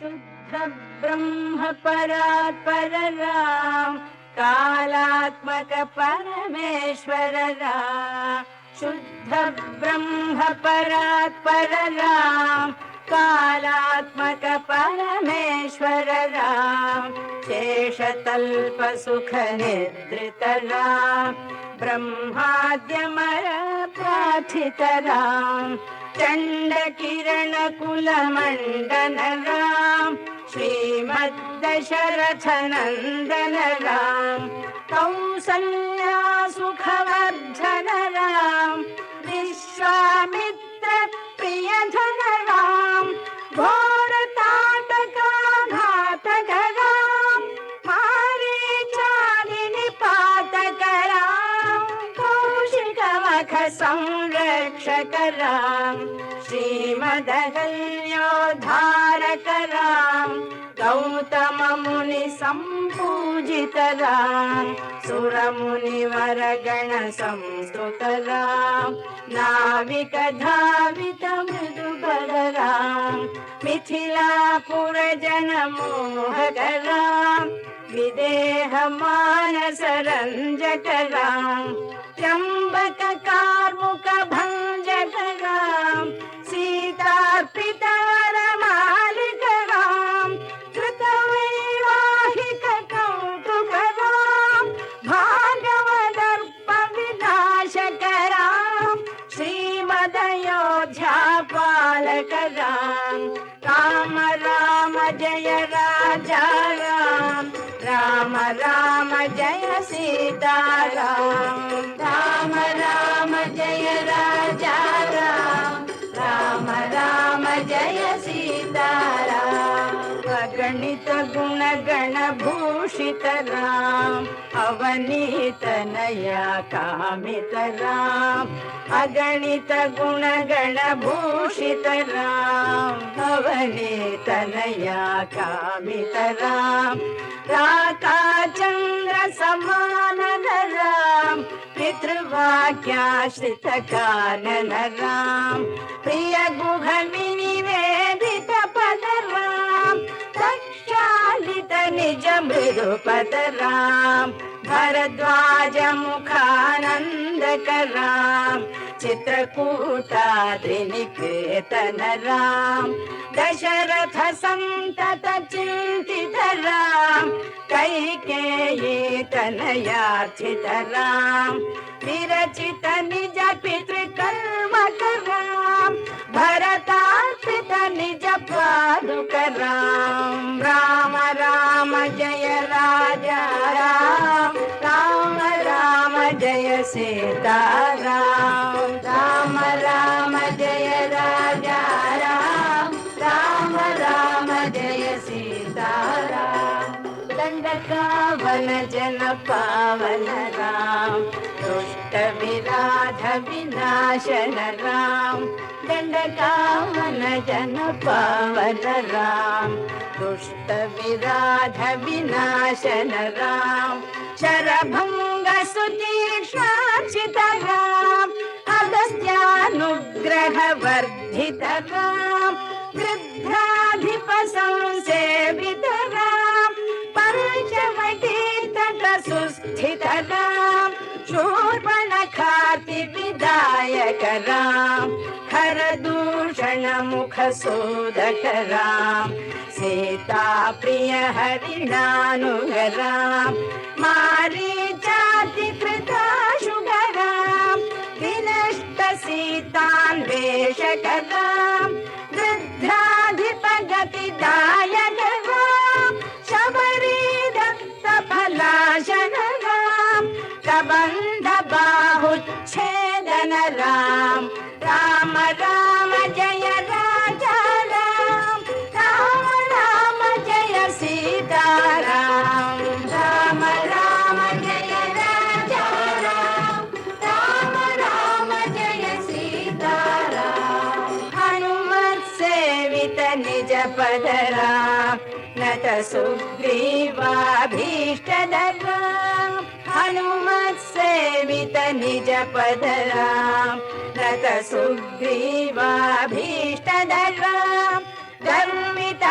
शुद्ध ब्रह्म परात्पर राम, कालात्मक परमेश्वर राम। शुद्ध ब्रह्म परात्पर राम, कालात्मक परमेश्वर राम। शेषतल्प सुख निद्रित राम, ब्रह्माद्यमर प्रार्थित राम। चंड किरण कुल मंडन राम, श्रीमद्दशरथ नंदन राम। कौसल्या सुखवर्धन राम, विश्वामित्र प्रियधन राम। घोर ताटका घातक राम, मारीचादि निपातक राम। कौशिक मख संरक्षक राम, श्रीमदहल्योद्धारक राम। गौतम मुनि संपूजित राम, सुर मुनिवर गण संस्तुत राम। नाविक धावित मृदुबल राम, मिथिलापुर जन मोहक राम। विदेह मानस रंजक राम, त्र्यंबक कार्मुक भंजक राम। सीतार्पित वरमालिक राम, कृतवैवाहिक कौतुक राम। भागवदर्प विनाशक राम, श्रीमदयोध्या पालक राम। राम राम जय राजा राम, राम राम जय सीता राम। राम राम जय राजा राम, राम राम जय सीता राम। अगणित गुण गण भूषित राम, अवनीत नया कामित राम। अगणित गुण गण भूषित राम, अवनीत नया कामित राम। राका चंद्र समान राम, पितृवाक्याश्रित कानन राम। प्रिय गुह निवेदित पद राम, दक्षालित निज मृदुपद राम। भरद्वाज मुखानंदक राम, चित्रकूटाद्रिनिकेतन राम। दशरथ संतत चिंतित राम, कैकेयी तनयार्चित राम। विरचित निज पितृकर्मक राम, भरतार्पित निज पादुक राम। राम राम जय राजा राम, राम राम जय सीता राम। राम राम जय राजा राम, राम राम जय सीता राम। दंडकावन जन पावन राम, दुष्ट विराध विनाशन राम। दंडकावन जन पावन राम, दुष्ट विराध विनाशन राम। शरभंग सुतीक्ष्णार्चित राम, अगस्त्यानुग्रह वर्धित राम। गृध्राधिप संसेवित राम, पंचवटी तट सुस्थित राम। शूर्पणखाति विदायक राम, खरदूषण मुख सोदक राम। सीता प्रिय हरिणानुग राम, मारीचाति कृताशुग राम। विनष्ट सीतान्वेषक राम, वृद्धाधिप गतिदायक राम। शबरी दत्त फलाशन राम, कबंध बाहुच्छेदन राम। राम राम जय राजा राम, राम राम जय सीता राम। राम राम जय राजा राम, राम राम जय सीता राम। हनुमत सेवित निज पद राम, नत सुग्रीवाभीष्टद राम। हनुमत सेवित निज पद राम, नत सुग्रीवाभीष्टद राम। गर्वित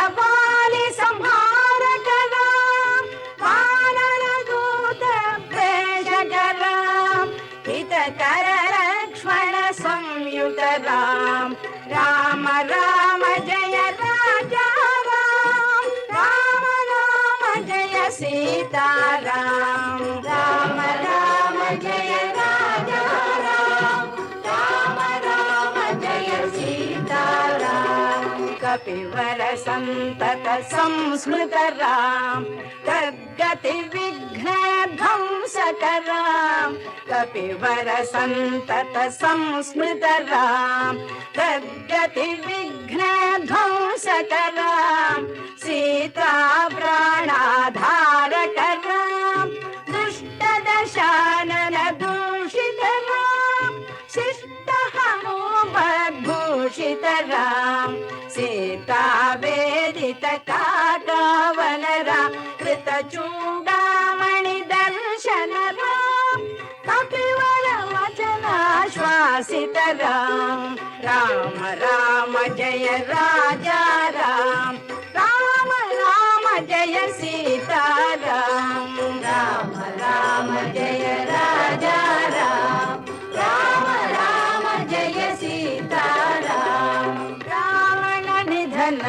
राम राम जय राजा राम, राम राम जय सीताराम, राम राम जय राजा राम, राम राम जय सीताराम। कपिवर संतत संस्मृत राम, तद्गति विघ्न ध्वंसक राम, कपिवर संतत संस्मृत राम, तद्गति विघ्न ध्वंसक राम, सीता प्राणाधारक राम, दुष्ट दशानन दूषित राम, शिष्ट हनुमद्भूषित राम, सीता वेदित काकावन राम, कृत चूडामणि दर्शन राम, कपिवर वचनाश्वासित राम, राम राम जय राजा राम, राम राम जय सीताराम, राम राम जय राजा राम, राम राम जय सीताराम। रावण निधन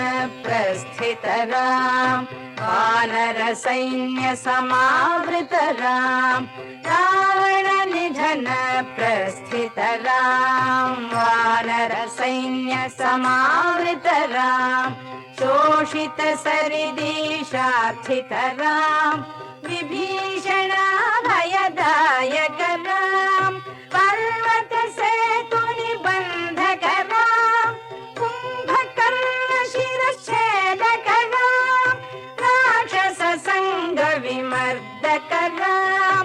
प्रस्थित राम, वानर सैन्य समावृत राम, रावण निधन प्रस्थित राम, वानर सैन्य समावृत राम, शोषित सरिदीशार्थित राम, विभीषण भयदायक राम, पर्वत सेतु निबंधक राम, कुंभकर्ण शिरच्छेदक राम, राक्षस संग विमर्दक राम,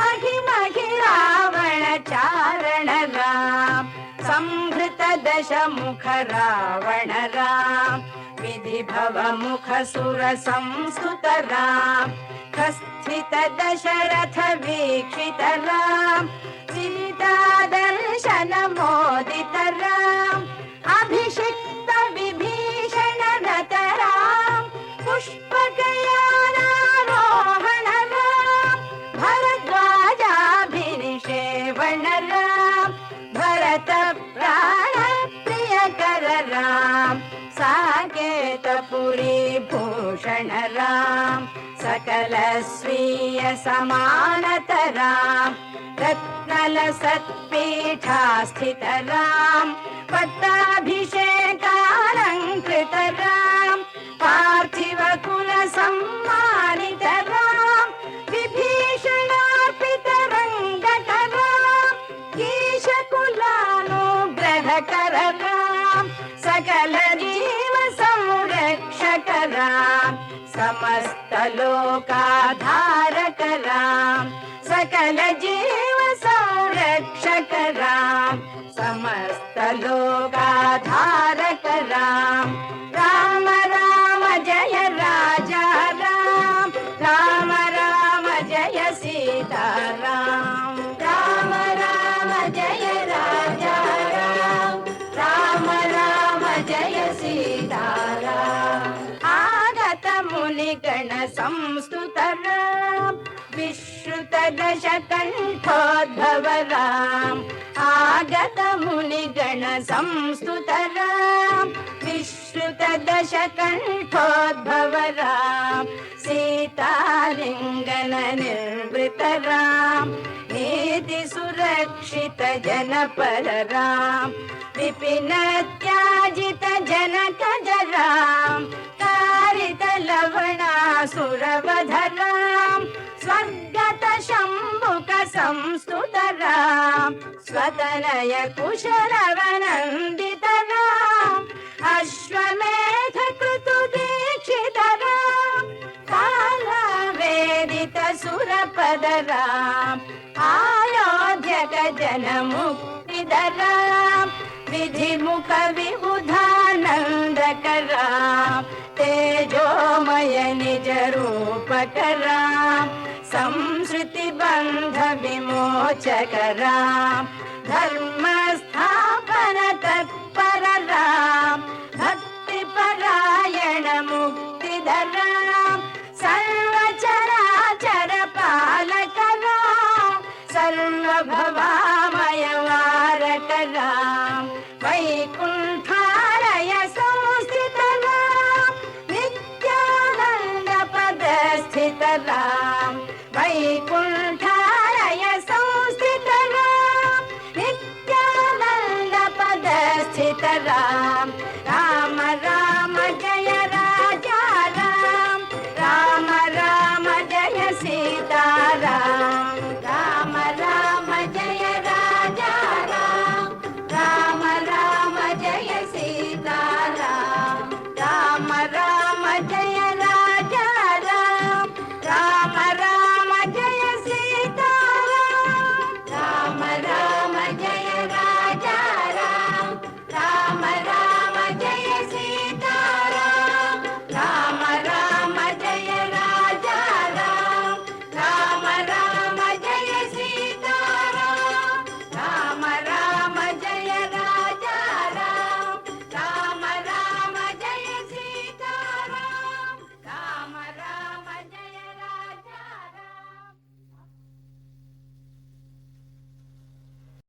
अहिमहि रावण चारण राम, संभृत दशमुख रावण राम, विधिभव मुख सुर संस्तुत राम, स्थित दशरथ वीक्षित राम, सीता दर्शन मोदित राम, अभिषिक्त विभीषण रत राम, पुष्पकयानारोहण राम, भरद्वाजाभिनिषेवण राम, भरत प्राण प्रियकर राम, साकेतपुरी भूषण राम, सकल स्वीय समानत राम, रत्नल सत्पीठास्थित राम, पट्टाभिषेकालंकृत राम, पार्थिव कुल सम्मानित राम, विभीषणार्पित रंगक राम, ईश कुलानुग्रहकर राम, सकल जीव संरक्षक राम, समस्त लोकाधारक राम, सकल जीव संरक्षक राम, समस्त लोकाधारक राम, राम राम जय राजा राम, राम राम जय सीताराम, राम राम जय राजा राम, राम राम जय सीताराम। आगत मुनिगण संस्तुत राम, विश्रुत दशकण्ठोद्भव राम, आगत मुनिगण संस्तुत राम, विश्रुत दशकण्ठोद्भव राम, सीतालिङ्गन निर्वृत राम, नीति सुरक्षित जनपद राम, विपिन त्याजित जनक राम, कारित लवणासुरवध राम, स्वर्गत शम्भुक संस्तुत राम, स्वतनय कुशलवनन्दित राम, अश्वमेध कृतु दीक्षित राम, कालवेदित सुरपद राम, आयोध्यक जन मुक्तिद राम, विधिमुख विबुधानन्दक राम, तेजोमय निज रूपक राम, संस्कृति बंध विमोचक राम, धर्म स्थापन तत्पर राम, भक्ति परायण मुक्तिद राम, सर्व चराचर पालक राम, सर्व भवामय वारक राम, वैकुंठालय राम